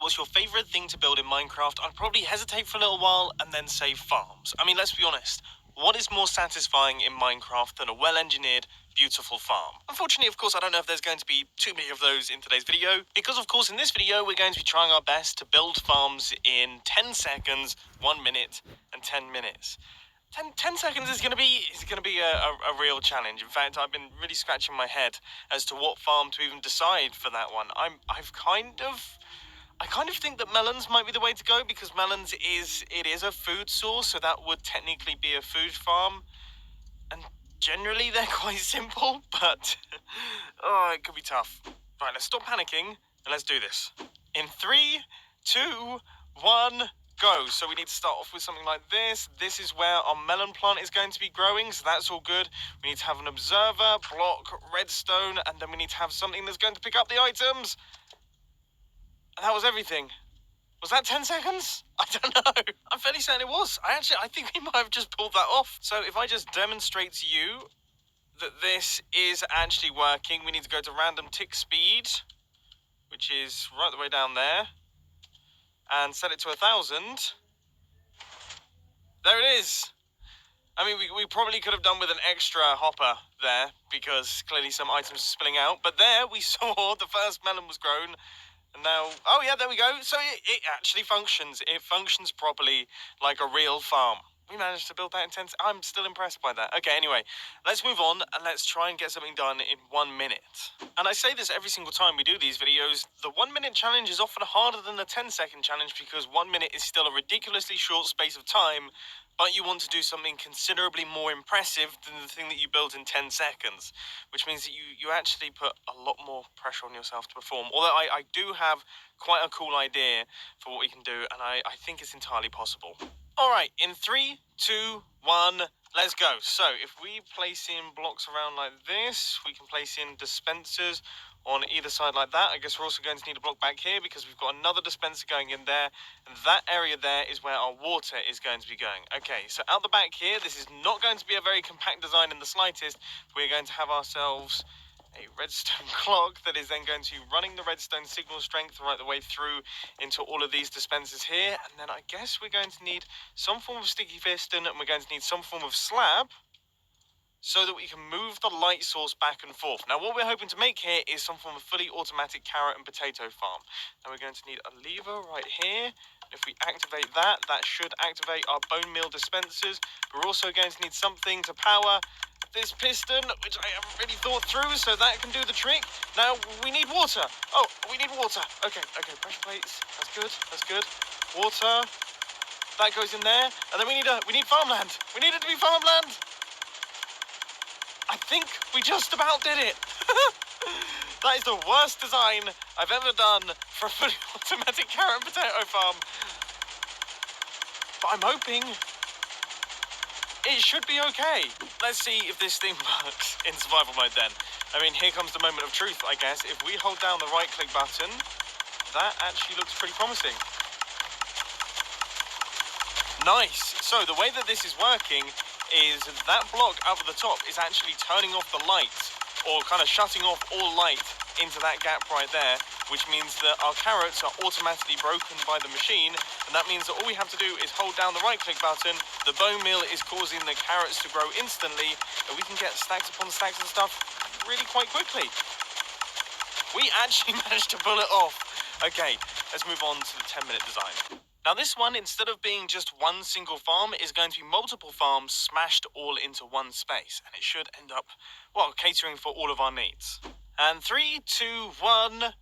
was your favorite thing to build in Minecraft, I'd probably hesitate for a little while and then say farms. I mean, let's be honest. What is more satisfying in Minecraft than a well-engineered, beautiful farm? Unfortunately, of course, I don't know if there's going to be too many of those in today's video, because of course in this video we're going to be trying our best to build farms in 10 seconds, 1 minute, and 10 minutes. 10 seconds is going to be a real challenge. In fact, I've been really scratching my head as to what farm to even decide for that one. I kind of think that melons might be the way to go, because melons is a food source, so that would technically be a food farm. And generally they're quite simple, but oh, it could be tough. Right, let's stop panicking and let's do this. In 3, 2, 1, go. So we need to start off with something like this. This is where our melon plant is going to be growing, so that's all good. We need to have an observer, block, redstone, and then we need to have something that's going to pick up the items. And that was everything. Was that 10 seconds? I don't know. I'm fairly certain it was. I think we might have just pulled that off. So if I just demonstrate to you that this is actually working, we need to go to random tick speed, which is right the way down there, and set it to 1,000. There it is. I mean, we probably could have done with an extra hopper there, because clearly some items are spilling out. But there we saw the first melon was grown. And now, oh yeah, there we go. So it actually functions. It functions properly like a real farm. We managed to build that in 10 seconds. I'm still impressed by that. Okay, anyway, let's move on and let's try and get something done in 1 minute. And I say this every single time we do these videos, the 1 minute challenge is often harder than the 10-second challenge, because 1 minute is still a ridiculously short space of time, but you want to do something considerably more impressive than the thing that you built in 10 seconds, which means that you actually put a lot more pressure on yourself to perform. Although I do have quite a cool idea for what we can do, and I think it's entirely possible. All right, in 3, 2, 1, let's go. So if we place in blocks around like this, we can place in dispensers on either side like that. I guess we're also going to need a block back here, because we've got another dispenser going in there, and that area there is where our water is going to be going. Okay, so out the back here, this is not going to be a very compact design in the slightest. We're going to have ourselves a redstone clock that is then going to be running the redstone signal strength right the way through into all of these dispensers here. And then I guess we're going to need some form of sticky piston, and we're going to need some form of slab, so that we can move the light source back and forth. Now, what we're hoping to make here is some form of fully automatic carrot and potato farm. Now, we're going to need a lever right here. If we activate that, that should activate our bone meal dispensers. We're also going to need something to power this piston, which I haven't really thought through, so that can do the trick. Now, we need water. Oh, we need water. Okay, pressure plates. That's good. Water. That goes in there. And then we need farmland. We need it to be farmland. I think we just about did it. That is the worst design I've ever done for a fully automatic carrot and potato farm. But I'm hoping it should be okay. Let's see if this thing works in survival mode then. I mean, here comes the moment of truth, I guess. If we hold down the right click button, that actually looks pretty promising. Nice. So the way that this is working is that block up at the top is actually turning off the light, or kind of shutting off all light into that gap right there, which means that our carrots are automatically broken by the machine, and that means that all we have to do is hold down the right click button. The bone meal is causing the carrots to grow instantly, and we can get stacks upon stacks of stuff really quite quickly. We actually managed to pull it off. Okay, let's move on to the 10-minute design. Now this one, instead of being just one single farm, is going to be multiple farms smashed all into one space, and it should end up, well, catering for all of our needs. And 3, 2, 1,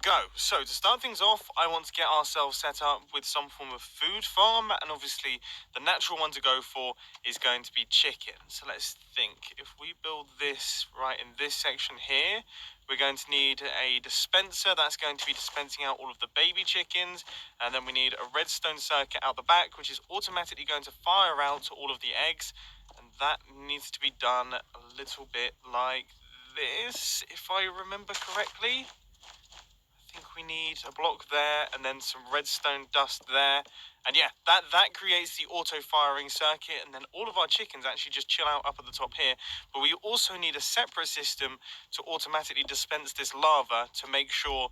go. So to start things off, I want to get ourselves set up with some form of food farm, and obviously the natural one to go for is going to be chicken. So let's think. If we build this right in this section here, we're going to need a dispenser that's going to be dispensing out all of the baby chickens, and then we need a redstone circuit out the back, which is automatically going to fire out to all of the eggs, and that needs to be done a little bit like this, if I remember correctly. I think we need a block there and then some redstone dust there. And yeah, that creates the auto-firing circuit, and then all of our chickens actually just chill out up at the top here. But we also need a separate system to automatically dispense this lava to make sure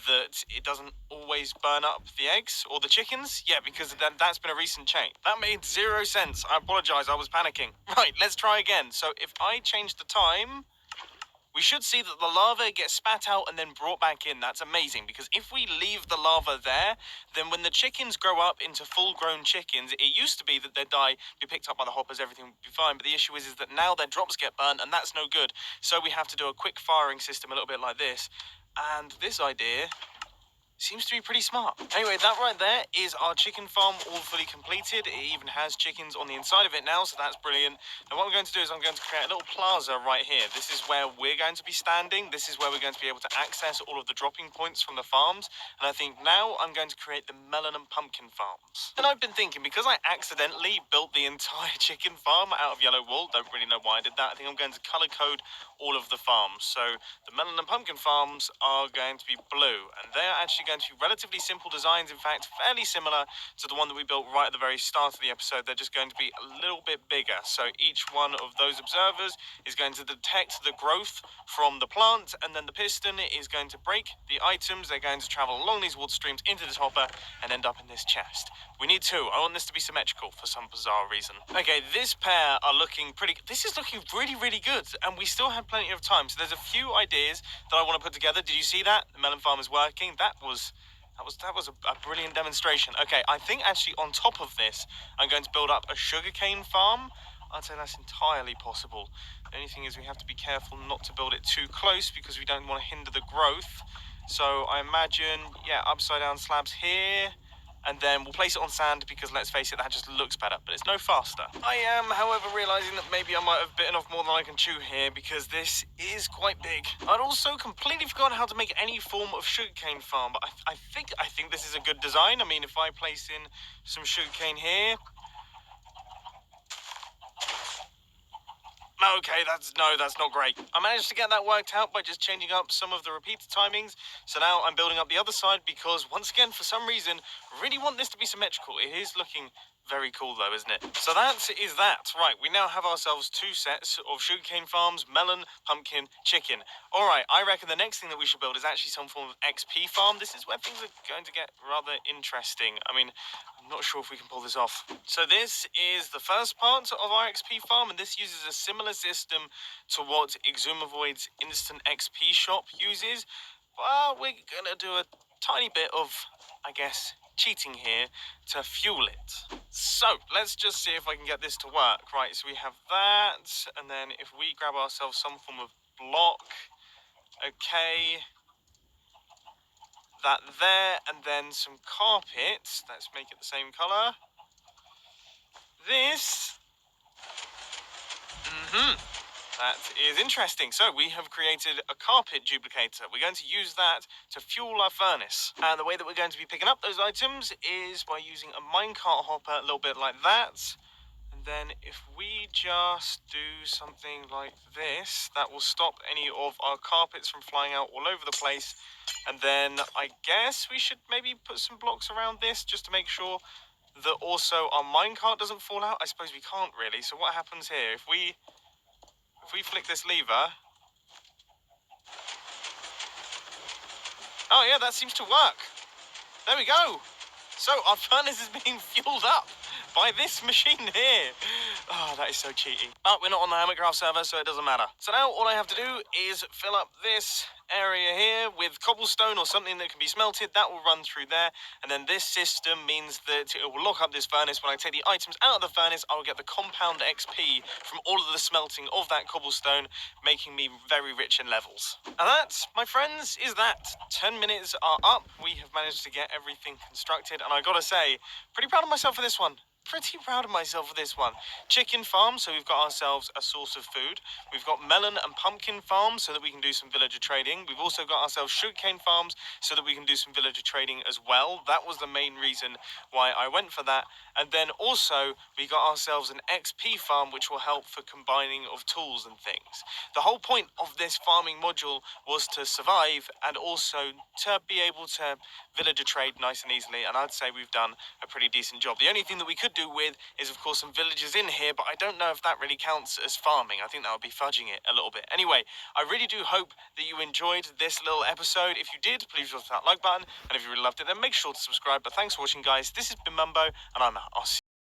that it doesn't always burn up the eggs or the chickens. Yeah, because that's been a recent change. That made 0 sense. I apologize, I was panicking. Right, let's try again. So if I change the time, we should see that the lava gets spat out and then brought back in. That's amazing, because if we leave the lava there, then when the chickens grow up into full-grown chickens, it used to be that they'd die, be picked up by the hoppers, everything would be fine. But the issue is that now their drops get burnt, and that's no good. So we have to do a quick firing system a little bit like this. And this idea seems to be pretty smart. Anyway, that right there is our chicken farm all fully completed. It even has chickens on the inside of it now, so that's brilliant. Now what I'm going to do is I'm going to create a little plaza right here. This is where we're going to be standing. This is where we're going to be able to access all of the dropping points from the farms. And I think now I'm going to create the melon and pumpkin farms. And I've been thinking, because I accidentally built the entire chicken farm out of yellow wool, don't really know why I did that. I think I'm going to color code all of the farms. So the melon and pumpkin farms are going to be blue, and they're actually going to be relatively simple designs. In fact, fairly similar to the one that we built right at the very start of the episode. They're just going to be a little bit bigger. So each one of those observers is going to detect the growth from the plant, and then the piston is going to break the items. They're going to travel along these water streams into this hopper and end up in this chest. We need two. I want this to be symmetrical for some bizarre reason. Okay, this pair are looking pretty... This is looking really, really good, and we still have plenty of time. So there's a few ideas that I want to put together. Did you see that? The melon farm is working. That was a brilliant demonstration. Okay, I think actually on top of this, I'm going to build up a sugarcane farm. I'd say that's entirely possible. The only thing is we have to be careful not to build it too close because we don't want to hinder the growth. So I imagine, yeah, upside down slabs here. And then we'll place it on sand because, let's face it, that just looks better, but it's no faster. I am, however, realizing that maybe I might have bitten off more than I can chew here because this is quite big. I'd also completely forgotten how to make any form of sugarcane farm, but I think this is a good design. I mean, if I place in some sugarcane here... Okay, that's not great. I managed to get that worked out by just changing up some of the repeater timings. So now I'm building up the other side because, once again, for some reason, really want this to be symmetrical. It is looking very cool though, isn't it? So that is that. Right, we now have ourselves two sets of sugarcane farms, melon, pumpkin, chicken. All right, I reckon the next thing that we should build is actually some form of XP farm. This is where things are going to get rather interesting. I mean, I'm not sure if we can pull this off. So this is the first part of our XP farm, and this uses a similar system to what Exumavoid's Instant XP shop uses. Well, we're gonna do a tiny bit of, I guess, cheating here to fuel it. So let's just see if I can get this to work. Right, so we have that, and then if we grab ourselves some form of block, okay, that there, and then some carpet. Let's make it the same color. This. That is interesting. So we have created a carpet duplicator. We're going to use that to fuel our furnace. And the way that we're going to be picking up those items is by using a minecart hopper, a little bit like that. And then if we just do something like this, that will stop any of our carpets from flying out all over the place. And then I guess we should maybe put some blocks around this just to make sure that also our minecart doesn't fall out. I suppose we can't really. So what happens here? If we flick this lever... Oh yeah, that seems to work. There we go. So our furnace is being fueled up by this machine here. Oh, that is so cheaty. But we're not on the MINECARFT server, so it doesn't matter. So now all I have to do is fill up this area here with cobblestone or something that can be smelted. That will run through there, and then this system means that it will lock up this furnace. When I take the items out of the furnace, I will get the compound XP from all of the smelting of that cobblestone, making me very rich in levels. And that, my friends, is that. 10 minutes are up. We have managed to get everything constructed, and I gotta say, pretty proud of myself for this one. Pretty proud of myself for this one. chicken farm, so we've got ourselves a source of food. We've got melon and pumpkin farms, so that we can do some villager trading. We've also got ourselves sugarcane farms, so that we can do some villager trading as well. That was the main reason why I went for that. And then also, we got ourselves an XP farm, which will help for combining of tools and things. The whole point of this farming module was to survive and also to be able to villager trade nice and easily, and I'd say we've done a pretty decent job. The only thing that we could do with is, of course, some villagers in here, but I don't know if that really counts as farming. I think that would be fudging it a little bit. Anyway, I really do hope that you enjoyed this little episode. If you did, please hit that like button, and if you really loved it, then make sure to subscribe. But thanks for watching, guys. This has been Mumbo, and I'm out. I'll see